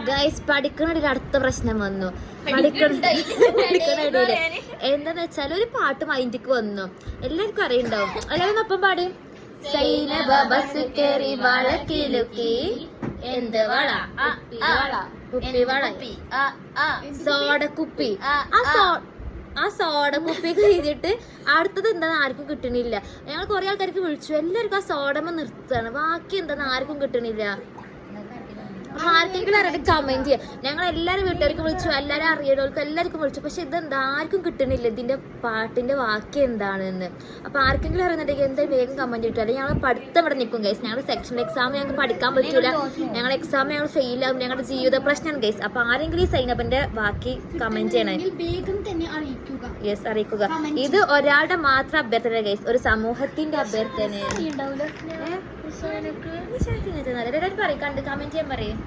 Guys പഠിക്കണ അടുത്ത പ്രശ്നം വന്നു. പഠിക്കണ എന്താന്ന് വെച്ചാൽ ഒരു പാട്ട് മൈൻഡിക്ക് വന്നു. എല്ലാവർക്കും അറിയണ്ടാവും. എല്ലാവരും ഒപ്പം പാടും. സൈനബ ബസ് കേറി വളക്കിലുക്കി എന്ത് വള കുപ്പി വള സോഡക്കുപ്പി. ആ സോഡ കുപ്പി കഴിഞ്ഞിട്ട് അടുത്തത് എന്താന്ന് ആർക്കും കിട്ടണില്ല. ഞങ്ങൾ കുറെ ആൾക്കാർക്ക് വിളിച്ചു. എല്ലാവർക്കും ആ സോഡമ്മ നിർത്തുകയാണ്. ബാക്കി എന്താന്ന് ആർക്കും കിട്ടണില്ല. ആർക്കെങ്കിലും അറിയാം കമന്റ് ചെയ്യാം. ഞങ്ങൾ എല്ലാവരും വീട്ടുകാർക്ക് വിളിച്ചു, എല്ലാവരും അറിയണവർക്ക് എല്ലാവർക്കും വിളിച്ചു. പക്ഷെ ഇതെന്താ ആർക്കും കിട്ടണില്ല ഇതിന്റെ പാട്ടിന്റെ വാക്യം എന്താണെന്ന്. അപ്പൊ ആർക്കെങ്കിലും അറിയുന്നുണ്ടെങ്കിൽ എന്താ വേഗം കമന്റ് ഇട്ടു. അല്ലെങ്കിൽ ഞങ്ങൾ പഠിത്തം ഇവിടെ നിൽക്കും ഗൈസ്. ഞങ്ങളുടെ സെക്ഷണൽ എക്സാം ഞങ്ങൾക്ക് പഠിക്കാൻ പറ്റൂല. ഞങ്ങൾ എക്സാം ഞങ്ങൾ ഫെയിൽ ആകും. ഞങ്ങളുടെ ജീവിത പ്രശ്നമാണ് ഗൈസ്. അപ്പൊ ആരെങ്കിലും ഈ സൈനബിന്റെ ബാക്കി കമന്റ് ചെയ്യണേ. യെസ് അറിയിക്കുക. ഇത് ഒരാളുടെ മാത്രം അഭ്യർത്ഥന ഗൈസ്, ഒരു സമൂഹത്തിന്റെ അഭ്യർത്ഥനയാണ്. പറയും കണ്ട് കമന്റ് ചെയ്യാൻ പറയും.